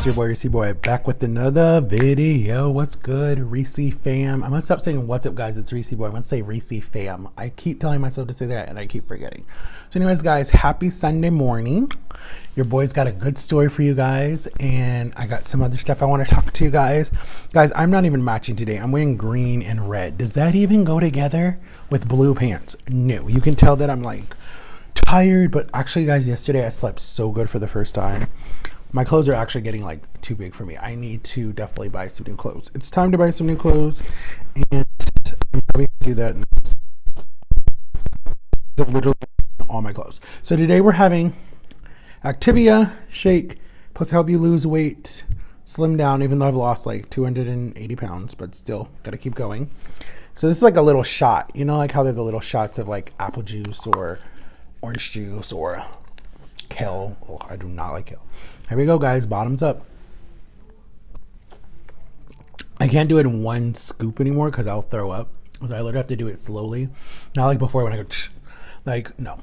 your boy Reese Boy back with another video. What's good, Reese fam? I'm gonna stop saying what's up, guys. It's Reese Boy. I'm gonna say Reese fam. I keep telling myself to say that and I keep forgetting. So anyways, guys, happy Sunday morning. Your boy's got a good story for you guys, and I got some other stuff I want to talk to you guys. Guys, I'm not even matching today. I'm wearing green and red. Does that even go together with blue pants? No. You can tell that I'm like tired, but actually, guys, yesterday I slept so good for the first time. My clothes are actually getting like too big for me. I need to definitely buy some new clothes. It's time to buy some new clothes, and I'm probably gonna do that. Literally all my clothes. So today we're having Activia shake, supposed to help you lose weight, slim down, even though I've lost like 280 pounds, but still gotta keep going. So this is like a little shot, you know, like how they're the little shots of like apple juice or orange juice or kale. Oh, I do not like kale. Here we go, guys. Bottoms up. I can't do it in one scoop anymore because I'll throw up. So I literally have to do it slowly. Not like before when I go, like, no.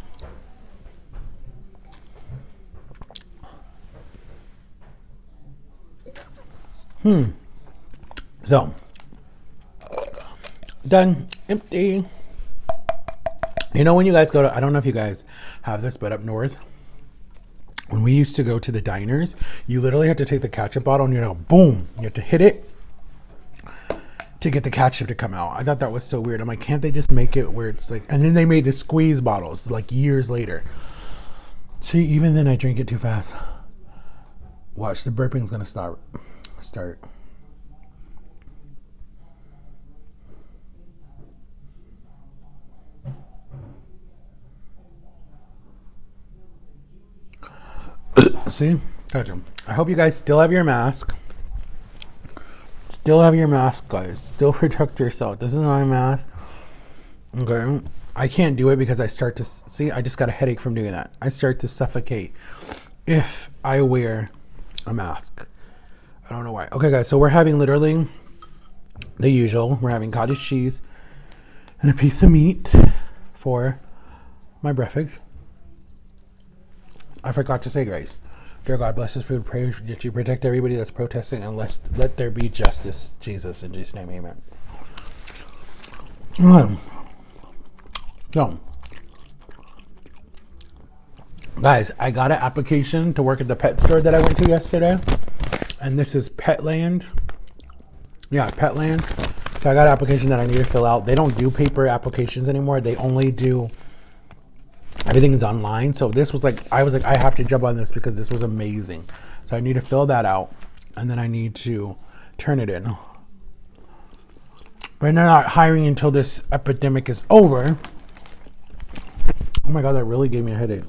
So, done. Empty. You know when you guys go to, I don't know if you guys have this, but up north, when we used to go to the diners, you literally had to take the ketchup bottle and, you know, boom, you have to hit it to get the ketchup to come out. I thought that was so weird. I'm like, can't they just make it where it's like, and then they made the squeeze bottles like years later. See, even then I drink it too fast. Watch, the burping's gonna start. See? Touch them. I hope you guys still have your mask. Still have your mask, guys. Still protect yourself. This is my mask. Okay. I can't do it because I start to... See, I just got a headache from doing that. I start to suffocate if I wear a mask. I don't know why. Okay, guys. So we're having literally the usual. We're having cottage cheese and a piece of meat for my breakfast. I forgot to say, guys. Dear God, bless this food. Pray that you protect everybody that's protesting, and let there be justice. Jesus, in Jesus' name, amen. So, guys, I got an application to work at the pet store that I went to yesterday, and this is Petland. Yeah, Petland. So I got an application that I need to fill out. They don't do paper applications anymore. They only do... Everything's online. So this was like, I was like, I have to jump on this because this was amazing. So I need to fill that out and then I need to turn it in. But they're not hiring until this epidemic is over. Oh my God, that really gave me a headache.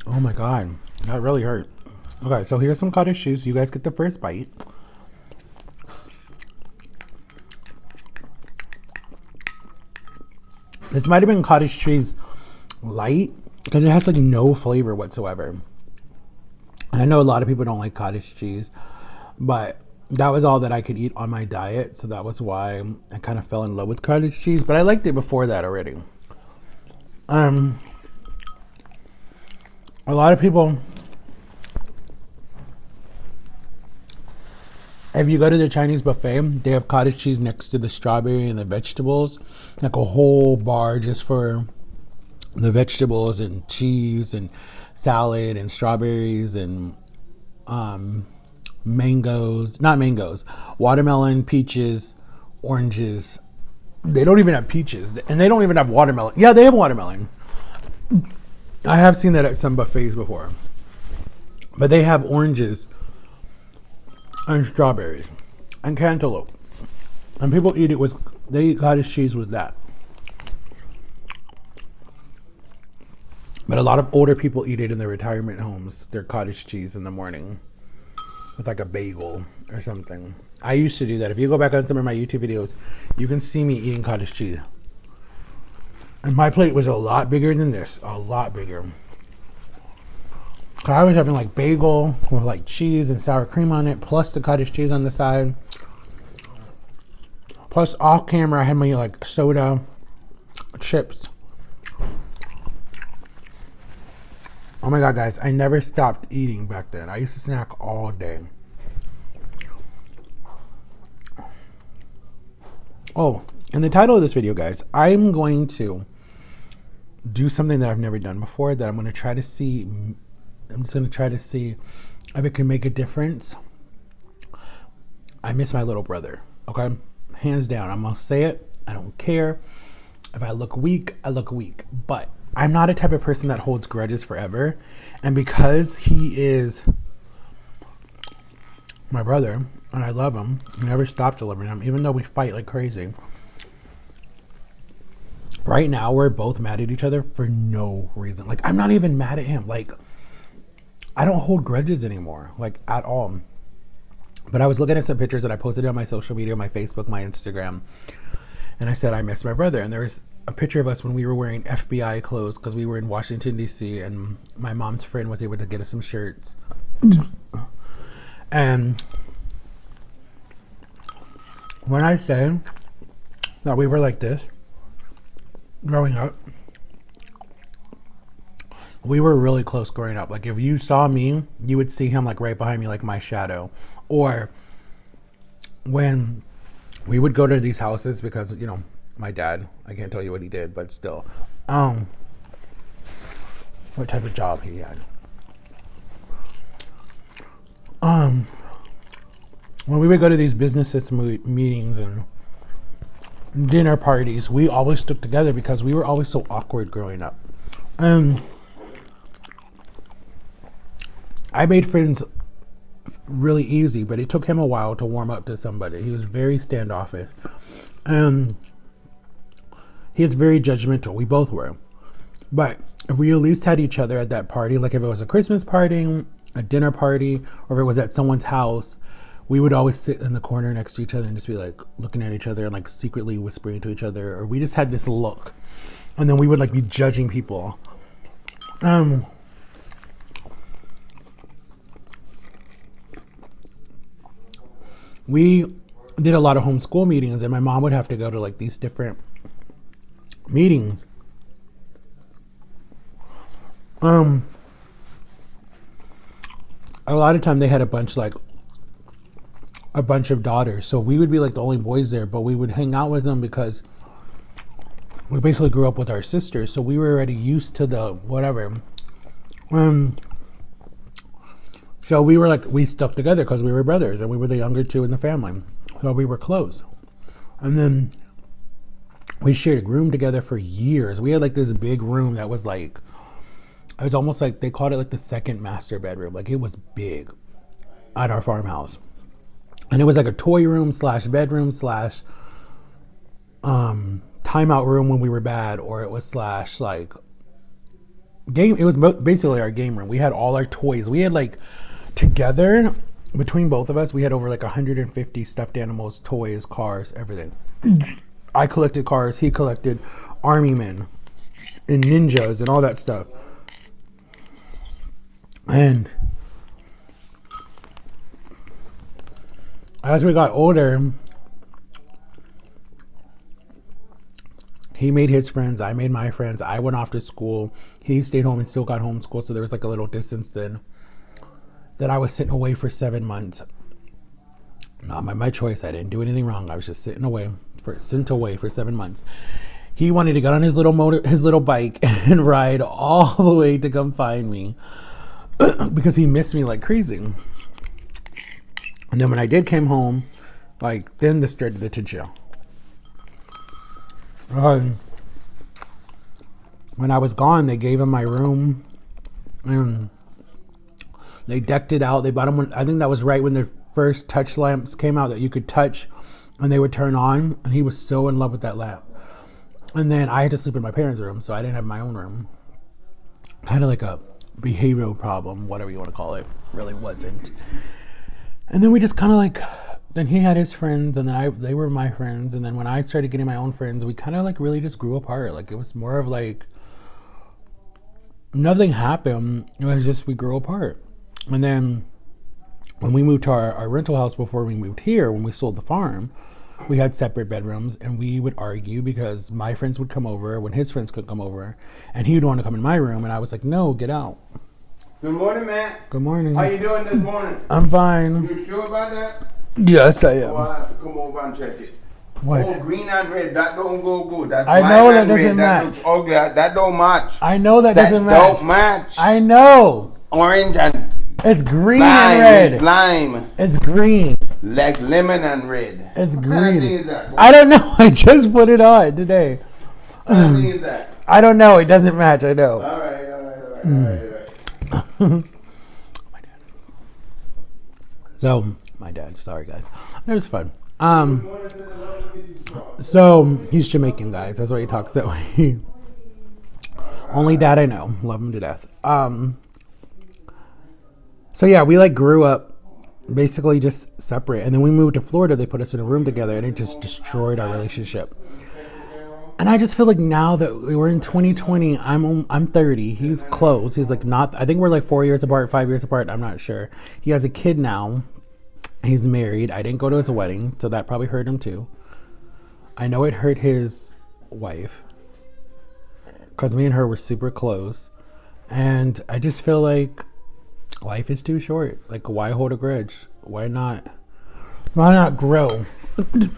Oh my God. That really hurt. Okay, so here's some cottage cheese. You guys get the first bite. This might have been cottage cheese light because it has like no flavor whatsoever. And I know a lot of people don't like cottage cheese, but that was all that I could eat on my diet. So that was why I kind of fell in love with cottage cheese, but I liked it before that already. A lot of people, if you go to the Chinese buffet, they have cottage cheese next to the strawberry and the vegetables, like a whole bar just for the vegetables and cheese and salad and strawberries and watermelon, peaches, oranges. They don't even have peaches, and they don't even have watermelon. Yeah, they have watermelon. I have seen that at some buffets before. But they have oranges and strawberries and cantaloupe. And people eat it with, they eat cottage cheese with that. But a lot of older people eat it in their retirement homes, their cottage cheese in the morning with like a bagel or something. I used to do that. If you go back on some of my YouTube videos, you can see me eating cottage cheese. And my plate was a lot bigger than this. A lot bigger. I was having like bagel with like cheese and sour cream on it, plus the cottage cheese on the side. Plus, off camera, I had my like soda, chips. Oh my god, guys, I never stopped eating back then. I used to snack all day. Oh, and the title of this video, guys, I'm going to do something that I've never done before that I'm going to try to see. I'm just going to try to see if it can make a difference. I miss my little brother, okay? Hands down, I'm going to say it. I don't care. If I look weak, I look weak. But I'm not a type of person that holds grudges forever. And because he is my brother, and I love him, I never stop loving him, even though we fight like crazy. Right now, we're both mad at each other for no reason. Like, I'm not even mad at him. Like, I don't hold grudges anymore, like, at all. But I was looking at some pictures that I posted on my social media, my Facebook, my Instagram. And I said, I miss my brother. And there was a picture of us when we were wearing FBI clothes because we were in Washington, D.C. And my mom's friend was able to get us some shirts. And when I say that we were like this growing up, we were really close growing up. Like, if you saw me, you would see him like right behind me, like my shadow. Or when we would go to these houses because, you know, my dad, I can't tell you what he did, but still, what type of job he had. When we would go to these business meetings and dinner parties, we always stuck together because we were always so awkward growing up. I made friends really easy, but it took him a while to warm up to somebody. He was very standoffish. He was very judgmental. We both were. But if we at least had each other at that party, like if it was a Christmas party, a dinner party, or if it was at someone's house, we would always sit in the corner next to each other and just be like looking at each other and like secretly whispering to each other. Or we just had this look. And then we would like be judging people. We did a lot of homeschool meetings, and my mom would have to go to like these different meetings. A lot of time they had a bunch of daughters, so we would be like the only boys there, but we would hang out with them because we basically grew up with our sisters, so we were already used to the whatever. So we stuck together because we were brothers and we were the younger two in the family. So we were close. And then we shared a room together for years. We had like this big room that was like, it was almost like they called it like the second master bedroom. Like, it was big at our farmhouse. And it was like a toy room / bedroom / timeout room when we were bad, or it was / like game. It was basically our game room. We had all our toys. We had like, together, between both of us, we had over like 150 stuffed animals, toys, cars, everything. I collected cars, he collected army men and ninjas and all that stuff. And as we got older, he made his friends, I made my friends. I went off to school. He stayed home and still got homeschooled, so there was like a little distance then. That I was sitting away for 7 months. Not by my choice. I didn't do anything wrong. I was just sent away for 7 months. He wanted to get on his little bike and ride all the way to come find me because he missed me like crazy. And then when I came home, like, then this started the tension. When I was gone, they gave him my room and they decked it out. They bought him I think that was right when the first touch lamps came out that you could touch and they would turn on. And he was so in love with that lamp. And then I had to sleep in my parents' room, so I didn't have my own room. Kind of like a behavioral problem, whatever you want to call it. Really wasn't. And then we just kind of like, then he had his friends, and then they were my friends. And then when I started getting my own friends, we kind of like really just grew apart. Like, it was more of like, nothing happened. It was just, we grew apart. And then when we moved to our rental house before we moved here, when we sold the farm, we had separate bedrooms, and we would argue because my friends would come over when his friends could come over, and he would want to come in my room, and I was like, no, get out. Good morning, Matt. Good morning. How you doing this morning? I'm fine. You sure about that? Yes, I am. Well, I have to come over and check it. What? Oh, green and red, that don't go good. That's I know lime that and doesn't red. match. That looks ugly. That don't match. I know that doesn't match. That don't match. I know. Orange and It's green lime. and red. It's lime. It's green. Like lemon and red. It's what green. Kind of thing is that? I don't know. I just put it on today. What kind of thing is that? I don't know. It doesn't match. I know. All right. So, my dad. Sorry, guys. It was fun. So he's Jamaican, guys. That's why he talks that way. Only dad I know. Love him to death. So yeah, we like grew up basically just separate, and then we moved to Florida. They put us in a room together, and it just destroyed our relationship. And I just feel like now that we're in 2020, I'm 30. He's close. He's like not. I think we're like 4 years apart, 5 years apart. I'm not sure. He has a kid now. He's married. I didn't go to his wedding, so that probably hurt him too. I know it hurt his wife because me and her were super close. And I just feel like life is too short. Like, why hold a grudge? Why not grow?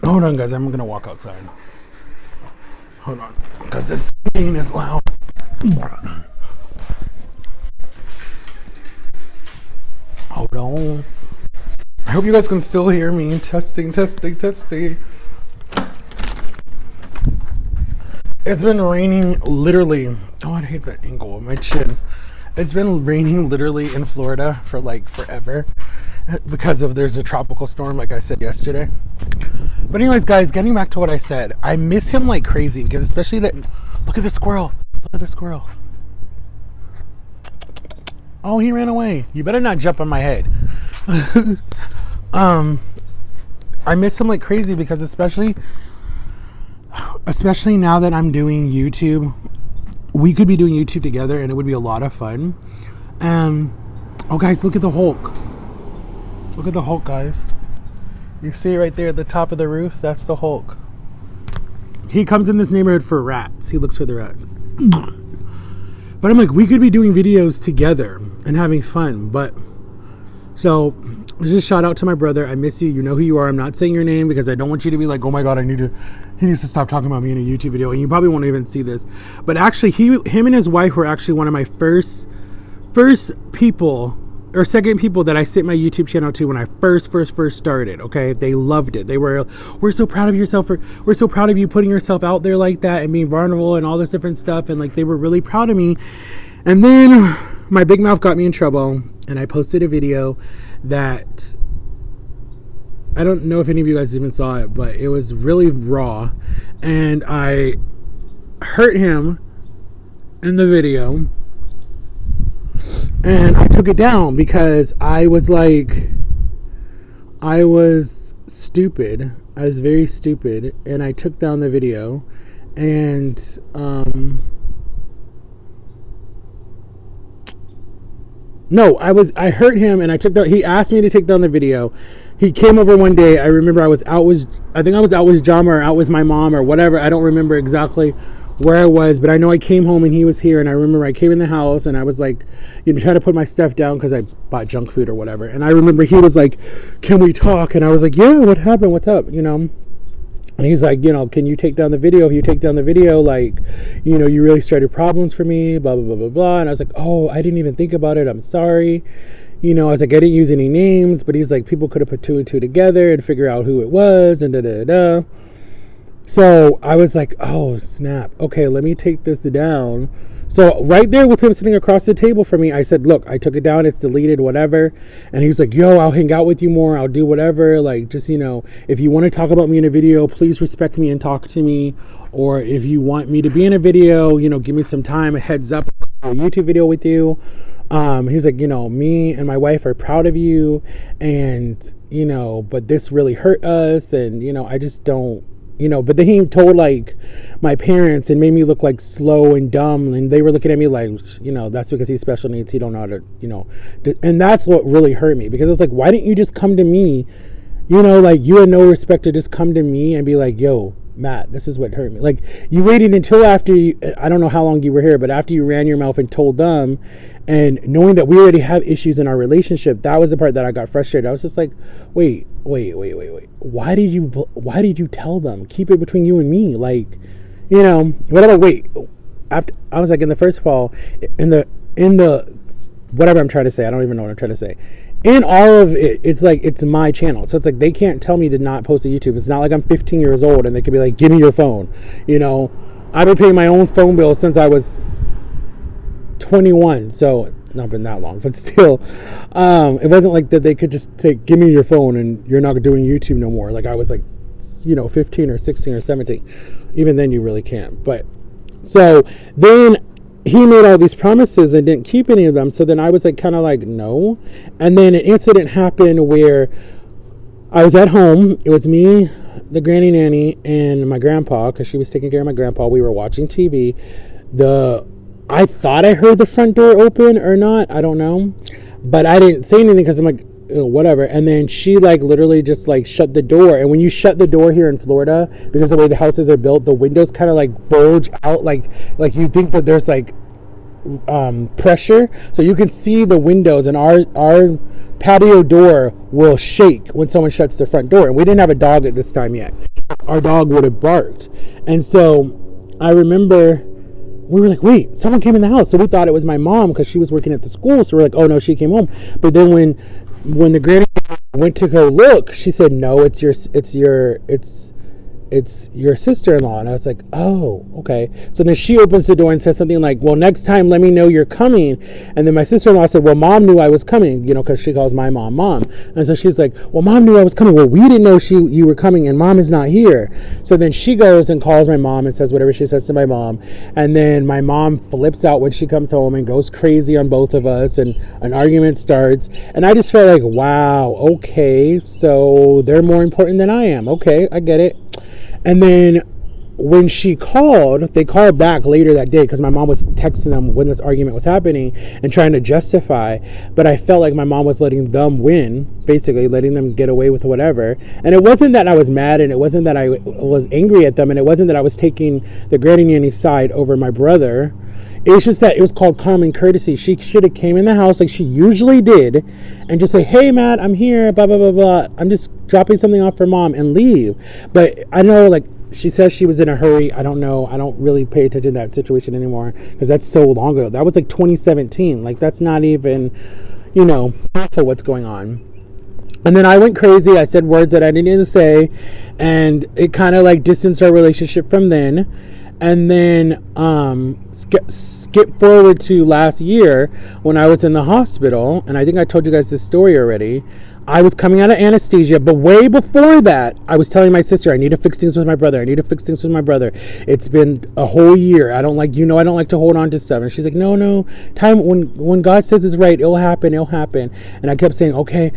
Hold on, guys. I'm going to walk outside. Hold on, because this screen is loud. Hold on. I hope you guys can still hear me. Testing. It's been raining literally. Oh, I hate that angle of my chin. It's been raining literally in Florida for like forever because there's a tropical storm, like I said yesterday. But anyways, guys, getting back to what I said, I miss him like crazy because especially that. Look at the squirrel. Oh, he ran away. You better not jump on my head. I miss him like crazy because especially now that I'm doing YouTube, we could be doing YouTube together and it would be a lot of fun. Oh guys, look at the Hulk. Look at the Hulk, guys. You see it right there at the top of the roof? That's the Hulk. He comes in this neighborhood for rats. He looks for the rats. But I'm like, we could be doing videos together and having fun. But so just shout out to my brother. I miss you. You know who you are. I'm not saying your name because I don't want you to be like, oh my God, he needs to stop talking about me in a YouTube video. And you probably won't even see this. But actually, him and his wife were actually one of my first people or second people that I sent my YouTube channel to when I first started. Okay, they loved it. They we're so proud of yourself. We're so proud of you putting yourself out there like that and being vulnerable and all this different stuff. And like they were really proud of me. And then my big mouth got me in trouble, and I posted a video that I don't know if any of you guys even saw it, but it was really raw, and I hurt him in the video. And I took it down because I was stupid. I was very stupid. And I took down the video. And, no, I hurt him and he asked me to take down the video. He came over one day. I remember I think I was out with Jama or out with my mom or whatever. I don't remember exactly where I was, but I know I came home and he was here, and I remember I came in the house and I was like, trying to put my stuff down because I bought junk food or whatever. And I remember he was like, can we talk? And I was like, yeah, what happened? What's up? And he's like, can you take down the video? If you take down the video, like, you really started problems for me, blah, blah, blah, blah, blah. And I was like, oh, I didn't even think about it. I'm sorry. I was like, I didn't use any names, but he's like, people could have put two and two together and figure out who it was and da-da-da. So I was like, oh, snap. Okay, let me take this down. So right there with him sitting across the table from me, I said, look, I took it down. It's deleted, whatever. And he's like, yo, I'll hang out with you more. I'll do whatever. Like, just, if you want to talk about me in a video, please respect me and talk to me. Or if you want me to be in a video, give me some time, a heads up, a YouTube video with you. He's like, me and my wife are proud of you. And, but this really hurt us. And, I just don't. But then he told like my parents and made me look like slow and dumb, and they were looking at me like, that's because he's special needs. He don't know how to, and that's what really hurt me, because I was like, why didn't you just come to me You know, like, you had no respect to just come to me and be like, yo, Matt, this is what hurt me. Like, you waited until after you, I don't know how long you were here, but after you ran your mouth and told them, and knowing that we already have issues in our relationship, that was the part that I got frustrated. I was just like, wait. Why did you tell them? Keep it between you and me. Like, you know, what about, wait, after, I was like, in the first of all, in the, whatever I'm trying to say, I don't even know what I'm trying to say. In all of it, it's like, it's my channel. So it's like, they can't tell me to not post to YouTube. It's not like I'm 15 years old and they could be like, give me your phone. You know, I've been paying my own phone bill since I was 21. So it's not been that long, but still, it wasn't like that they could just say, give me your phone and you're not doing YouTube no more. Like, I was like, you know, 15 or 16 or 17. Even then you really can't. But so then he made all these promises and didn't keep any of them. So then I was like, kind of like, no. And then an incident happened where I was at home. It was me, the granny nanny, and my grandpa, because she was taking care of my grandpa. We were watching TV. I thought I heard the front door open or not. I don't know. But I didn't say anything because I'm like, whatever. And then she like literally just like shut the door. And when you shut the door here in Florida, because the way the houses are built, the windows kind of like bulge out, like you think that there's like pressure, so you can see the windows, and our patio door will shake when someone shuts the front door. And we didn't have a dog at this time yet. Our dog would have barked. And so I remember we were like, wait, someone came in the house. So we thought it was my mom because she was working at the school. So we're like, oh no, she came home. But then when the granny went to go look, she said, no, it's your sister-in-law. And I was like, oh, okay. So then she opens the door and says something like, well, next time let me know you're coming. And then my sister-in-law said, well, mom knew I was coming, you know, because she calls my mom. And so she's like, well, mom knew I was coming. Well, we didn't know you were coming, and mom is not here. So then she goes and calls my mom and says whatever she says to my mom. And then my mom flips out when she comes home and goes crazy on both of us, and an argument starts. And I just felt like, wow, okay, so they're more important than I am. Okay, I get it. And then when she called, they called back later that day because my mom was texting them when this argument was happening and trying to justify. But I felt like my mom was letting them win, basically letting them get away with whatever. And it wasn't that I was mad, and it wasn't that I was angry at them, and it wasn't that I was taking the granny nanny side over my brother. It was just that it was called common courtesy. She should have came in the house like she usually did and just say, hey, Matt, I'm here, blah, blah, blah, blah. I'm just dropping something off for mom, and leave. But I know, like, she says she was in a hurry. I don't know. I don't really pay attention to that situation anymore because that's so long ago. That was like 2017. Like, that's not even, you know, half of what's going on. And then I went crazy. I said words that I didn't even say. And it kind of like distanced our relationship from then. And then skip forward to last year when I was in the hospital. And I think I told you guys this story already. I was coming out of anesthesia, but way before that, I was telling my sister, I need to fix things with my brother. It's been a whole year. I don't like to hold on to stuff. And she's like, no, time when God says it's right, it'll happen. And I kept saying, okay.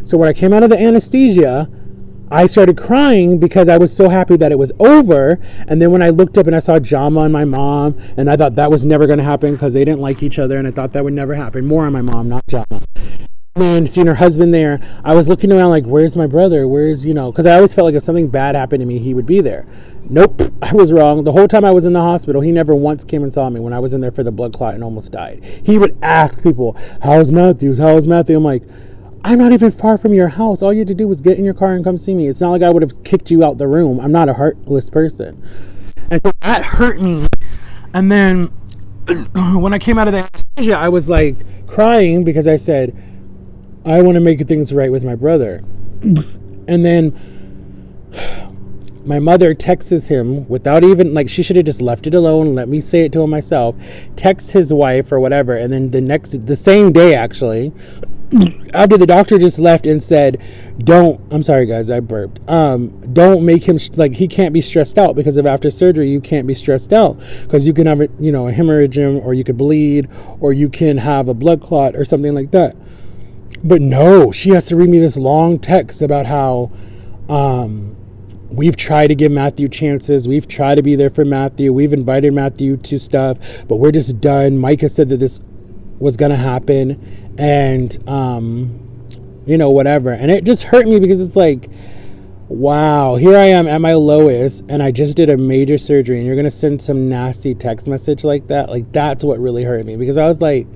So when I came out of the anesthesia, I started crying because I was so happy that it was over. And then when I looked up and I saw Jama and my mom, and I thought that was never going to happen because they didn't like each other, and I thought that would never happen. More on my mom, not Jama. And then seeing her husband there, I was looking around like, where's my brother? Because I always felt like if something bad happened to me, he would be there. Nope, I was wrong. The whole time I was in the hospital, he never once came and saw me when I was in there for the blood clot and almost died. He would ask people, how's Matthew? I'm like, I'm not even far from your house. All you had to do was get in your car and come see me. It's not like I would have kicked you out the room. I'm not a heartless person. And so that hurt me. And then when I came out of the anesthesia, I was like crying because I said, I want to make things right with my brother. And then my mother texts him without even, like, she should have just left it alone, let me say it to him myself, texts his wife or whatever. And then the same day, actually, after the doctor just left and said, I'm sorry guys, I burped. Don't make him, he can't be stressed out, because of after surgery, you can't be stressed out because you can have a hemorrhage, or you could bleed, or you can have a blood clot or something like that. But no, she has to read me this long text about how we've tried to give Matthew chances. We've tried to be there for Matthew. We've invited Matthew to stuff, but we're just done. Micah said that this was going to happen. And you know, whatever. And it just hurt me because it's like, wow, here I am at my lowest and I just did a major surgery and you're going to send some nasty text message like that. Like, that's what really hurt me, because I was like,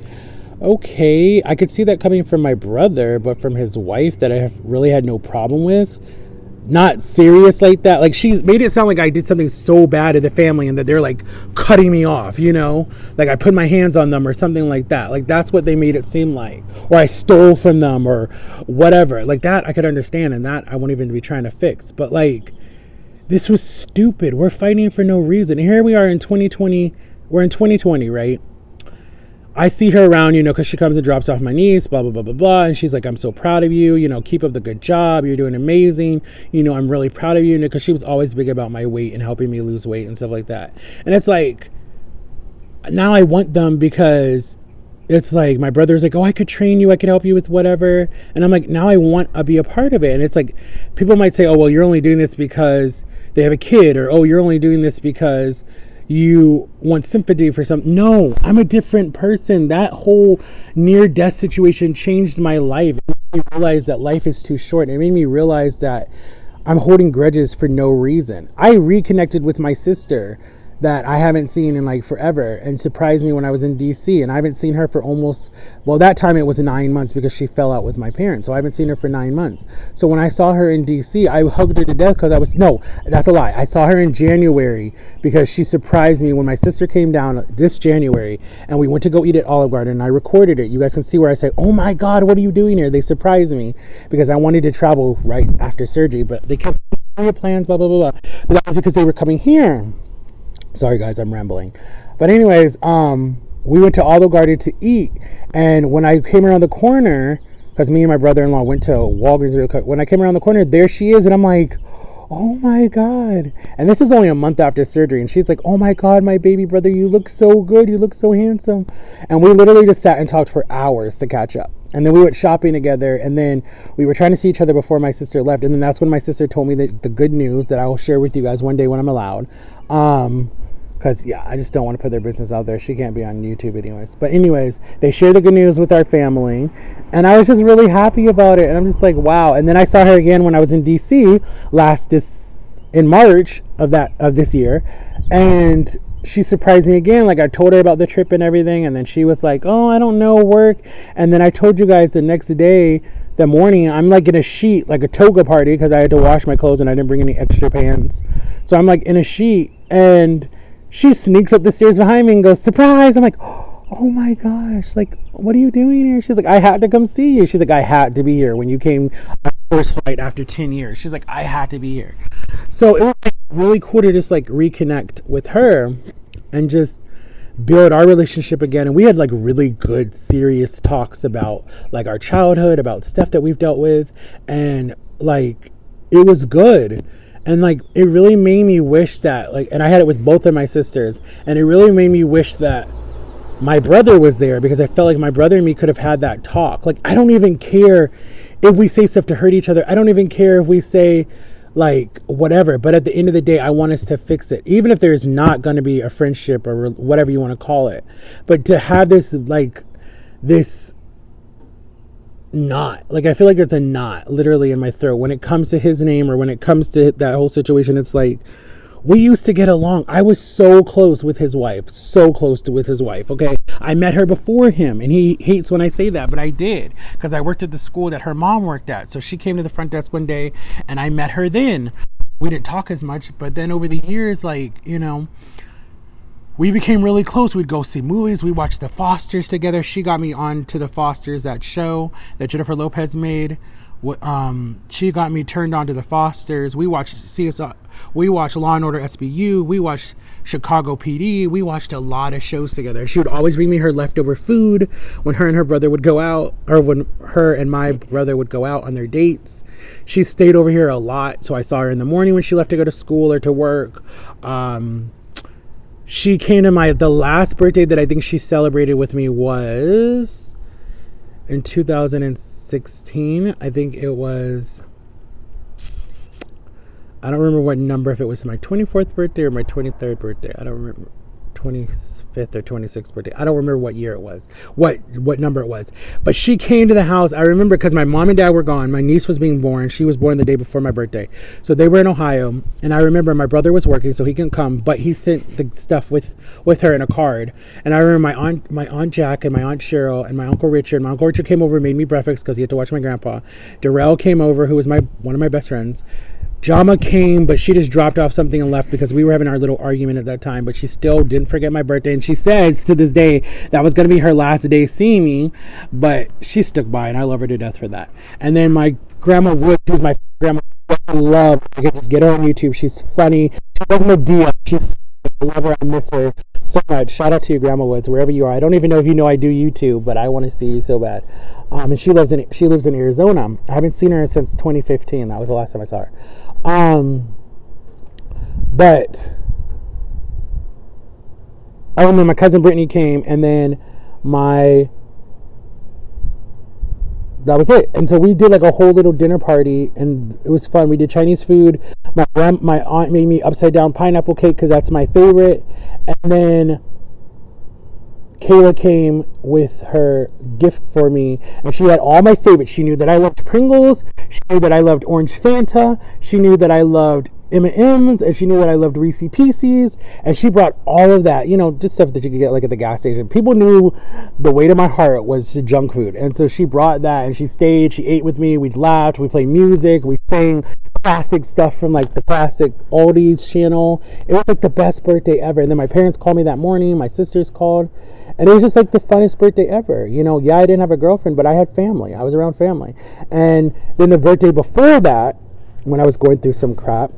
okay, I could see that coming from my brother, but from his wife that I have really had no problem with, not serious like that. Like, she's made it sound like I did something so bad to the family and that they're like cutting me off, you know, like I put my hands on them or something like that. Like, that's what they made it seem like, or I stole from them or whatever. Like, that I could understand, and that I won't even be trying to fix. But like, this was stupid. We're fighting for no reason. And here we are in 2020. We're in 2020, right? I see her around, you know, because she comes and drops off my niece, blah, blah, blah, blah, blah. And she's like, I'm so proud of you. You know, keep up the good job. You're doing amazing. You know, I'm really proud of you. Because she was always big about my weight and helping me lose weight and stuff like that. And it's like, now I want them because it's like my brother's like, oh, I could train you. I could help you with whatever. And I'm like, now I want to be a part of it. And it's like, people might say, oh, well, you're only doing this because they have a kid. Or, oh, you're only doing this because you want sympathy for something. No, I'm a different person. That whole near-death situation changed my life. It made me realize that life is too short. It made me realize that I'm holding grudges for no reason. I reconnected with my sister that I haven't seen in like forever, and surprised me when I was in DC, and I haven't seen her for almost, well, that time it was 9 months because she fell out with my parents, so I haven't seen her for 9 months. So when I saw her in DC, I hugged her to death because no, that's a lie. I saw her in January because she surprised me when my sister came down this January, and we went to go eat at Olive Garden, and I recorded it. You guys can see where I say, oh my God, what are you doing here? They surprised me because I wanted to travel right after surgery, but they kept saying, your plans, blah, blah, blah, blah. But that was because they were coming here. Sorry guys, I'm rambling. But anyways, we went to Olive Garden to eat, and when I came around the corner, because me and my brother-in-law went to Walgreens real quick, when I came around the corner, there she is, and I'm like, oh my God. And this is only a month after surgery, and she's like, oh my God, my baby brother, you look so good, you look so handsome. And we literally just sat and talked for hours to catch up. And then we went shopping together, and then we were trying to see each other before my sister left. And then that's when my sister told me the good news that I will share with you guys one day when I'm allowed. Because, yeah, I just don't want to put their business out there. She can't be on YouTube anyways. But anyways, they shared the good news with our family. And I was just really happy about it. And I'm just like, wow. And then I saw her again when I was in DC in March of this year. And she surprised me again. Like, I told her about the trip and everything. And then she was like, oh, I don't know, work. And then I told you guys the next day, the morning, I'm like in a sheet, like a toga party, because I had to wash my clothes and I didn't bring any extra pants. So I'm like in a sheet, and she sneaks up the stairs behind me and goes, surprise. I'm like, oh my gosh, like, what are you doing here? She's like, I had to come see you. She's like, I had to be here when you came on first flight after 10 years. She's like, I had to be here. So it was like really cool to just like reconnect with her and just build our relationship again. And we had like really good, serious talks about like our childhood, about stuff that we've dealt with. And like, it was good. And like, it really made me wish that, like, and I had it with both of my sisters, and it really made me wish that my brother was there, because I felt like my brother and me could have had that talk. Like, I don't even care if we say stuff to hurt each other. I don't even care if we say like whatever, but at the end of the day, I want us to fix it, even if there's not going to be a friendship or whatever you want to call it. But to have this like this knot, like I feel like it's a knot literally in my throat when it comes to his name, or when it comes to that whole situation. It's like, we used to get along. I was so close with his wife, okay? I met her before him, and he hates when I say that, but I did, because I worked at the school that her mom worked at. So she came to the front desk one day, and I met her then. We didn't talk as much, but then over the years, like, you know, we became really close. We'd go see movies. We watched The Fosters together. She got me on to The Fosters, that show that Jennifer Lopez made. She got me turned on to The Fosters. We watched CSI. We watched Law and Order SVU. We watched Chicago PD. We watched a lot of shows together. She would always bring me her leftover food when her and her brother would go out, or when her and my brother would go out on their dates. She stayed over here a lot, so I saw her in the morning when she left to go to school or to work. She came to the last birthday that I think she celebrated with me was in 2016. I think it was, I don't remember what number, if it was my 24th birthday or my 23rd birthday. I don't remember. 25th 25th or 26th birthday. I don't remember what year it was, what number it was. But she came to the house. I remember because my mom and dad were gone. My niece was being born. She was born the day before my birthday. So they were in Ohio. And I remember my brother was working, so he couldn't come. But he sent the stuff with her in a card. And I remember my aunt Jack and my aunt Cheryl and my Uncle Richard. My Uncle Richard came over and made me breakfast because he had to watch my grandpa. Darrell came over, who was one of my best friends. Jama came, but she just dropped off something and left because we were having our little argument at that time. But she still didn't forget my birthday. And she says to this day that was going to be her last day seeing me. But she stuck by, and I love her to death for that. And then my grandma Wood, who's my grandma, I love. I could just get her on YouTube. She's funny. She loves Medea. I love her. I miss her so much. Shout out to you, Grandma Woods, wherever you are. I don't even know if you know I do YouTube, but I want to see you so bad. And she lives in Arizona. I haven't seen her since 2015. That was the last time I saw her. But and then my cousin Brittany came, and then that was it. And so we did like a whole little dinner party, and it was fun. We did Chinese food. My aunt made me upside down pineapple cake because that's my favorite. And then Kayla came with her gift for me, and she had all my favorites. She knew that I loved Pringles. She knew that I loved Orange Fanta. She knew that I loved M&M's, and she knew that I loved Reese Pieces, and she brought all of that, just stuff that you could get like at the gas station. People knew the weight of my heart was junk food, and so she brought that, and she stayed, she ate with me, we laughed, we played music, we sang classic stuff from like the classic oldies channel. It was like the best birthday ever. And then my parents called me that morning, my sisters called, and it was just like the funnest birthday ever. Yeah, I didn't have a girlfriend, but I had family. I was around family. And then the birthday before that, when I was going through some crap,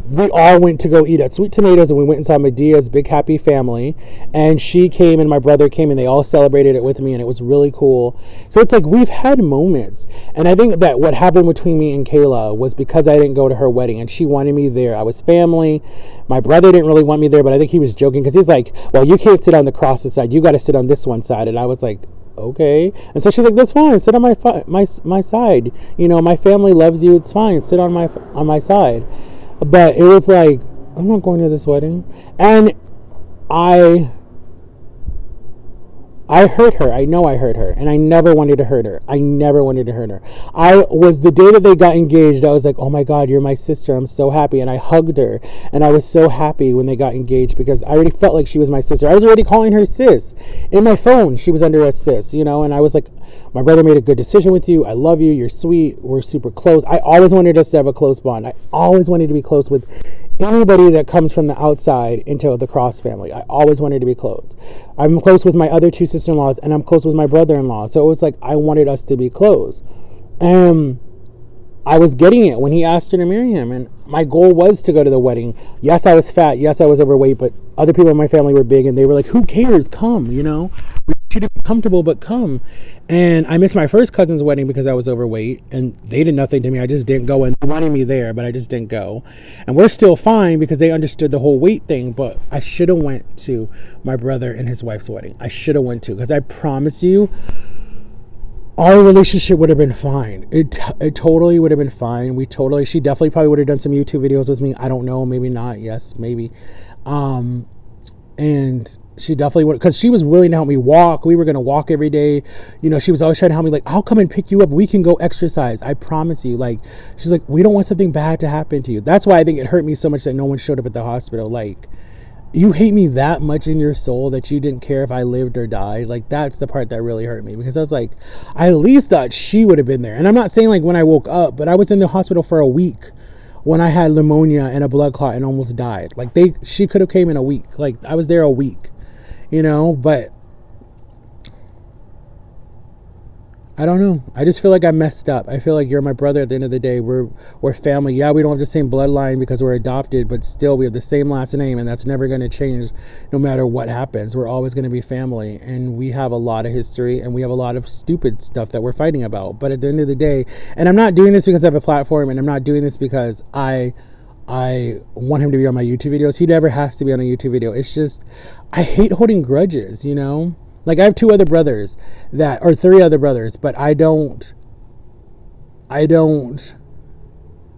we all went to go eat at Sweet Tomatoes, and we went and saw Medea's Big Happy Family, and she came and my brother came, and they all celebrated it with me, and it was really cool. So it's like we've had moments, and I think that what happened between me and Kayla was because I didn't go to her wedding, and she wanted me there. I was family. My brother didn't really want me there, but I think he was joking because he's like, well, you can't sit on the cross side, you got to sit on this one side. And I was like, okay. And so she's like, that's fine, sit on my side, my family loves you, it's fine, sit on my side. But it was like, I'm not going to this wedding. And I hurt her. I know I hurt her. And I never wanted to hurt her. I was the day that they got engaged, I was like, oh my God, you're my sister. I'm so happy. And I hugged her. And I was so happy when they got engaged because I already felt like she was my sister. I was already calling her sis. In my phone, she was under a sis, and I was like, my brother made a good decision with you. I love you. You're sweet. We're super close. I always wanted us to have a close bond. I always wanted to be close with anybody that comes from the outside into the Cross family. I always wanted to be close. I'm close with my other two sister-in-laws, and I'm close with my brother-in-law. So it was like I wanted us to be close. And I was getting it when he asked her to marry him. And my goal was to go to the wedding. Yes, I was fat. Yes, I was overweight. But other people in my family were big, and they were like, who cares? Come, We want you to be comfortable, but come. And I missed my first cousin's wedding because I was overweight, and they did nothing to me. I just didn't go, and they wanted me there, but I just didn't go. And we're still fine because they understood the whole weight thing, but I should have went to my brother and his wife's wedding. I should have went to, because I promise you, our relationship would have been fine. It totally would have been fine. She definitely probably would have done some YouTube videos with me. I don't know, maybe not. Yes, maybe. And she definitely would, because she was willing to help me walk. We were going to walk every day. She was always trying to help me, like, I'll come and pick you up. We can go exercise. I promise you. Like, she's like, we don't want something bad to happen to you. That's why I think it hurt me so much that no one showed up at the hospital. Like, you hate me that much in your soul that you didn't care if I lived or died. Like, that's the part that really hurt me, because I was like, I at least thought she would have been there. And I'm not saying like when I woke up, but I was in the hospital for a week when I had pneumonia and a blood clot and almost died. Like, she could have came in a week. Like, I was there a week, but I don't know. I just feel like I messed up. I feel like you're my brother at the end of the day. We're family. Yeah, we don't have the same bloodline because we're adopted, but still we have the same last name, and that's never going to change no matter what happens. We're always going to be family, and we have a lot of history, and we have a lot of stupid stuff that we're fighting about. But at the end of the day, and I'm not doing this because I have a platform, and I'm not doing this because I want him to be on my YouTube videos. He never has to be on a YouTube video. It's just, I hate holding grudges, Like, I have three other brothers, but I don't, the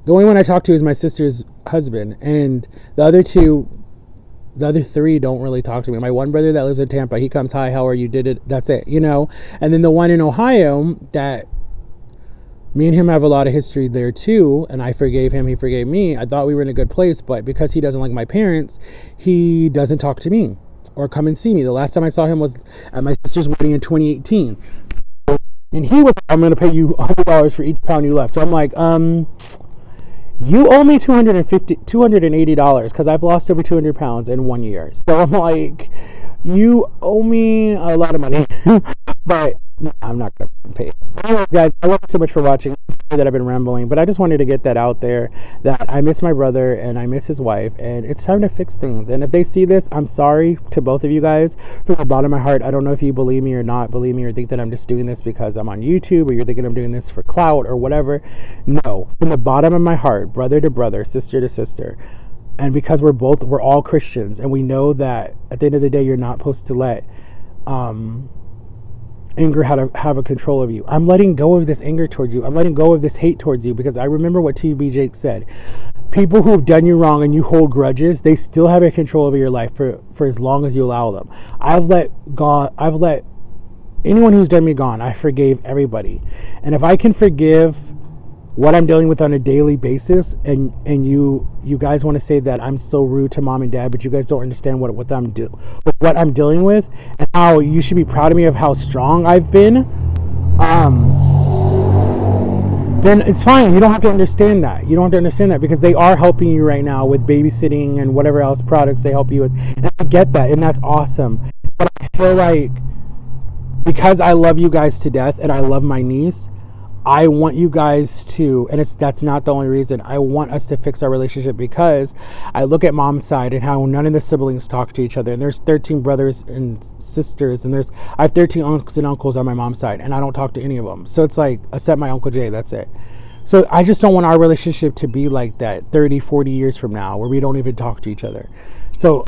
only one I talk to is my sister's husband, and the other two, The other three don't really talk to me. My one brother that lives in Tampa, he comes, hi, how are you? Did it? That's it, you know? And then the one in Ohio that me and him have a lot of history there too, and I forgave him, he forgave me. I thought we were in a good place, but because he doesn't like my parents, he doesn't talk to me or come and see me. The last time I saw him was at my sister's wedding in 2018. And he was like, I'm going to pay you $100 for each pound you left. So I'm like, you owe me $280 because I've lost over 200 pounds in 1 year. So I'm like, you owe me a lot of money. But no, I'm not going to pay it. Anyway, guys, I love you so much for watching. I'm sorry that I've been rambling, but I just wanted to get that out there, that I miss my brother and I miss his wife, and it's time to fix things. And if they see this, I'm sorry to both of you guys from the bottom of my heart. I don't know if you believe me or not believe me, or think that I'm just doing this because I'm on YouTube, or you're thinking I'm doing this for clout or whatever. No, from the bottom of my heart, brother to brother, sister to sister. And because we're all Christians, and we know that at the end of the day, you're not supposed to let anger have a control of you. I'm letting go of this anger towards you. I'm letting go of this hate towards you, because I remember what TB Jake said. People who have done you wrong and you hold grudges, they still have a control over your life for as long as you allow them. I've let anyone who's done me gone. I forgave everybody. And if I can forgive what I'm dealing with on a daily basis, and you guys want to say that I'm so rude to mom and dad, but you guys don't understand what I'm dealing with, and how you should be proud of me of how strong I've been, then it's fine. You don't have to understand that. You don't have to understand that, because they are helping you right now with babysitting and whatever else products they help you with. And I get that, and that's awesome. But I feel like, because I love you guys to death and I love my niece, I want you guys to, and that's not the only reason, I want us to fix our relationship, because I look at mom's side and how none of the siblings talk to each other, and there's 13 brothers and sisters, and I have 13 aunts and uncles on my mom's side, and I don't talk to any of them. So it's like, except my Uncle Jay, that's it. So I just don't want our relationship to be like that 30, 40 years from now, where we don't even talk to each other. So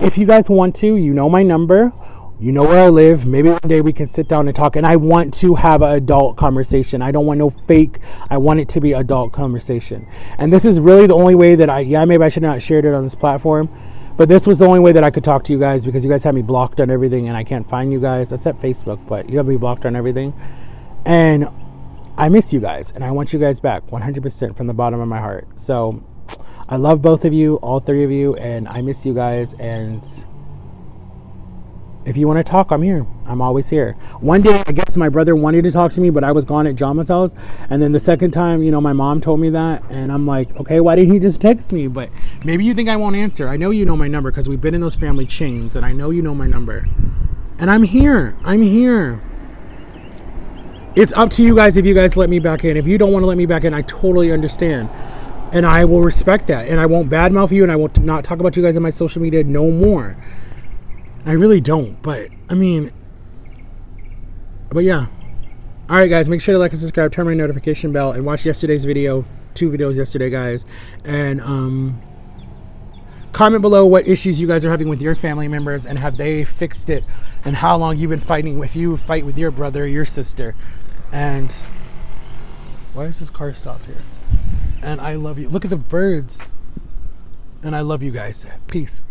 if you guys want to, you know my number. You know where I live. Maybe one day we can sit down and talk. And I want to have an adult conversation. I don't want no fake. I want it to be adult conversation. And this is really the only way that maybe I should not have shared it on this platform. But this was the only way that I could talk to you guys, because you guys have me blocked on everything and I can't find you guys, except Facebook. But you have me blocked on everything. And I miss you guys. And I want you guys back 100% from the bottom of my heart. So I love both of you, all three of you. And I miss you guys. And if you want to talk, I'm here. I'm always here. One day, I guess my brother wanted to talk to me, but I was gone at Jama's house. And then the second time, my mom told me that. And I'm like, okay, why didn't he just text me? But maybe you think I won't answer. I know you know my number, because we've been in those family chains. And I know you know my number. And I'm here. I'm here. It's up to you guys if you guys let me back in. If you don't want to let me back in, I totally understand. And I will respect that. And I won't badmouth you. And I will not talk about you guys on my social media no more. I really don't, but yeah. All right, guys, make sure to like and subscribe, turn my notification bell, and watch yesterday's video, 2 videos yesterday, guys. And comment below what issues you guys are having with your family members, and have they fixed it, and how long you've been fighting with your brother or your sister. And why is this car stopped here? And I love you. Look at the birds. And I love you guys. Peace.